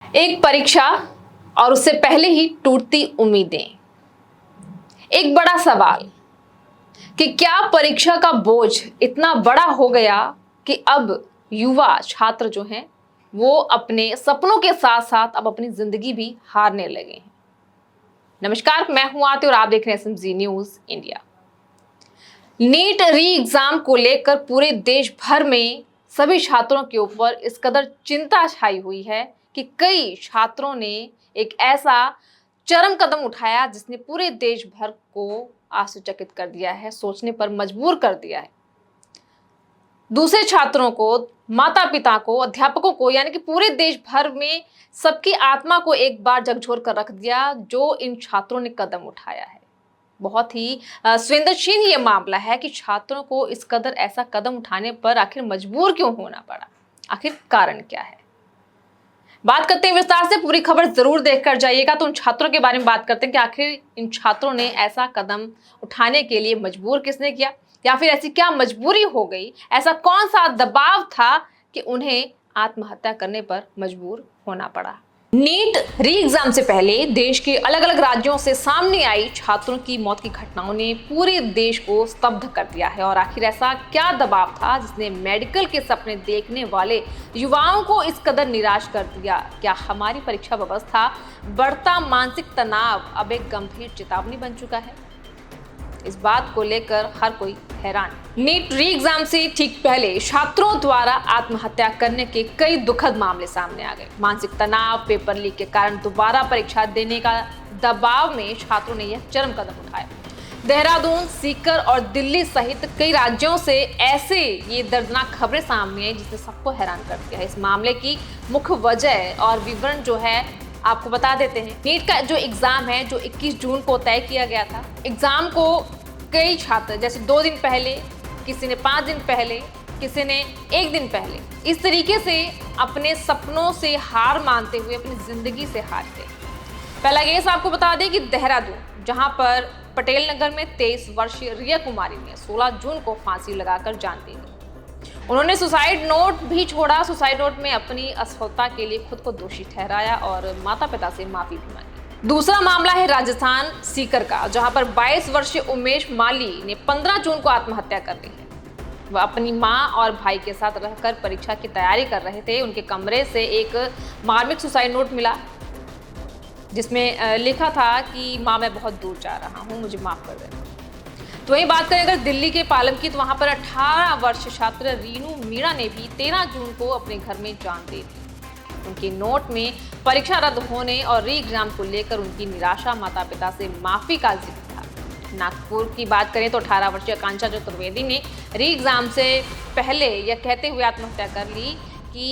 एक परीक्षा और उससे पहले ही टूटती उम्मीदें। एक बड़ा सवाल कि क्या परीक्षा का बोझ इतना बड़ा हो गया कि अब युवा छात्र जो हैं वो अपने सपनों के साथ साथ अब अपनी जिंदगी भी हारने लगे हैं। नमस्कार, मैं हूं आरती और आप देख रहे हैं SMG news India. NEET re exam को लेकर पूरे देश भर में सभी छात्रों के ऊपर इस कदर चिंता छाई हुई है कि कई छात्रों ने एक ऐसा चरम कदम उठाया जिसने पूरे देश भर को आश्चर्यचकित कर दिया है, सोचने पर मजबूर कर दिया है। दूसरे छात्रों को, माता पिता को, अध्यापकों को, यानी कि पूरे देश भर में सबकी आत्मा को एक बार झकझोर कर रख दिया जो इन छात्रों ने कदम उठाया है। बहुत ही संवेदनशील ये मामला है कि छात्रों को इस कदर ऐसा कदम उठाने पर आखिर मजबूर क्यों होना पड़ा, आखिर कारण क्या है। बात करते हैं विस्तार से, पूरी खबर जरूर देखकर जाइएगा। तो उन छात्रों के बारे में बात करते हैं कि आखिर इन छात्रों ने ऐसा कदम उठाने के लिए मजबूर किसने किया, या फिर ऐसी क्या मजबूरी हो गई, ऐसा कौन सा दबाव था कि उन्हें आत्महत्या करने पर मजबूर होना पड़ा। नीट री एग्जाम से पहले देश के अलग अलग राज्यों से सामने आई छात्रों की मौत की घटनाओं ने पूरे देश को स्तब्ध कर दिया है। और आखिर ऐसा क्या दबाव था जिसने मेडिकल के सपने देखने वाले युवाओं को इस कदर निराश कर दिया। क्या हमारी परीक्षा व्यवस्था बढ़ता मानसिक तनाव अब एक गंभीर चेतावनी बन चुका है? इस बात को लेकर हर कोई हैरान। नीट री एग्जाम से ठीक पहले छात्रों द्वारा आत्महत्या करने के कई दुखद मामले सामने आ गए। मानसिक तनाव, पेपर लीक के कारण दोबारा परीक्षा देने का दबाव में छात्रों ने यह चरम कदम उठाया। देहरादून, सीकर और दिल्ली सहित कई राज्यों से ऐसे ये दर्दनाक खबरें सामने आई जिसने सबको हैरान कर दिया है। इस मामले की मुख्य वजह और विवरण जो है आपको बता देते हैं। नीट का जो एग्जाम है जो 21 जून को तय किया गया था, एग्जाम को कई छात्र, जैसे 2 दिन पहले, किसी ने 5 दिन पहले, किसी ने 1 दिन पहले, इस तरीके से अपने सपनों से हार मानते हुए अपनी जिंदगी से हार गए। पहला केस आपको बता दें कि देहरादून, जहां पर पटेल नगर में 23 वर्षीय रिया कुमारी ने 16 जून को फांसी लगाकर जान दे दी। उन्होंने सुसाइड नोट भी छोड़ा। सुसाइड नोट में अपनी असफलता के लिए खुद को दोषी ठहराया और माता पिता से माफी भी मांगी। दूसरा मामला है राजस्थान सीकर का, जहां पर 22 वर्षीय उमेश माली ने 15 जून को आत्महत्या कर ली है। वह अपनी मां और भाई के साथ रहकर परीक्षा की तैयारी कर रहे थे। उनके कमरे से एक मार्मिक सुसाइड नोट मिला जिसमें लिखा था कि माँ, मैं बहुत दूर जा रहा हूँ, मुझे माफ कर देना। तो वहीं बात करें अगर दिल्ली के पालम की, तो वहां पर 18 वर्षीय छात्र रीनू मीणा ने भी 13 जून को अपने घर में जान दे दी। उनके नोट में परीक्षा रद्द होने और री एग्जाम को लेकर उनकी निराशा, माता पिता से माफी का जिक्र था। नागपुर की बात करें तो 18 वर्षीय आकांक्षा चतुर्वेदी ने री एग्जाम से पहले यह कहते हुए आत्महत्या कर ली कि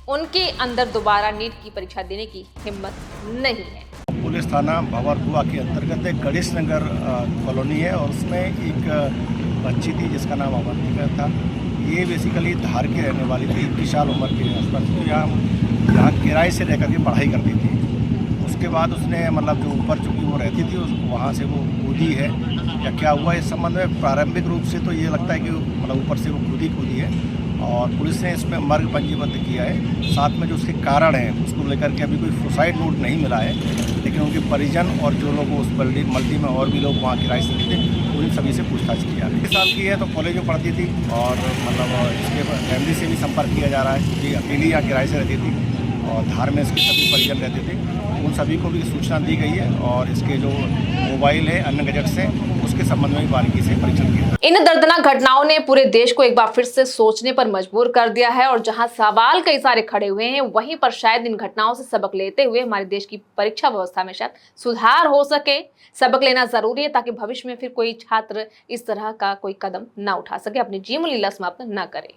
उनके अंदर दोबारा नीट की परीक्षा देने की हिम्मत नहीं है। पुलिस थाना भंवरकुआ के अंतर्गत एक गणेश नगर कॉलोनी है और उसमें एक बच्ची थी जिसका नाम अवंतिका था। ये बेसिकली धार की रहने वाली थी, 21 साल उम्र के आसपास। तो यहाँ किराए से रह करके पढ़ाई करती थी। उसके बाद उसने मतलब जो ऊपर चूँकि वो रहती थी वहाँ से वो कूदी है या क्या हुआ इस संबंध में प्रारंभिक रूप से तो ये लगता है कि मतलब ऊपर से वो कूदी है और पुलिस ने इसमें मर्ग पंजीबद्ध किया है। साथ में जो उसके कारण हैं उसको लेकर के अभी कोई सुसाइड नोट नहीं मिला है, लेकिन उनके परिजन और जो लोग उस मल्टी में और भी लोग वहाँ किराए से थे उन सभी से पूछताछ किया। 1 साल की है तो कॉलेज में पढ़ती थी और मतलब इसके फैमिली से भी संपर्क किया जा रहा है क्योंकि अकेली यहाँ किराए से रहती थी और धार में इसके सभी परिजन रहते थे। उन सभी को भी सूचना दी गई है और इसके जो मोबाइल है अन्य गैजेट्स हैं उसके संबंध में बारीकी से परीक्षण किया। इन दर्दनाक घटनाओं ने पूरे देश को एक बार फिर से सोचने पर मजबूर कर दिया है और जहां सवाल कई सारे खड़े हुए हैं, वहीं पर शायद इन घटनाओं से सबक लेते हुए हमारे देश की परीक्षा व्यवस्था में शायद सुधार हो सके। सबक लेना जरूरी है ताकि भविष्य में फिर कोई छात्र इस तरह का कोई कदम ना उठा सके, अपनी जीवन लीला समाप्त न करे।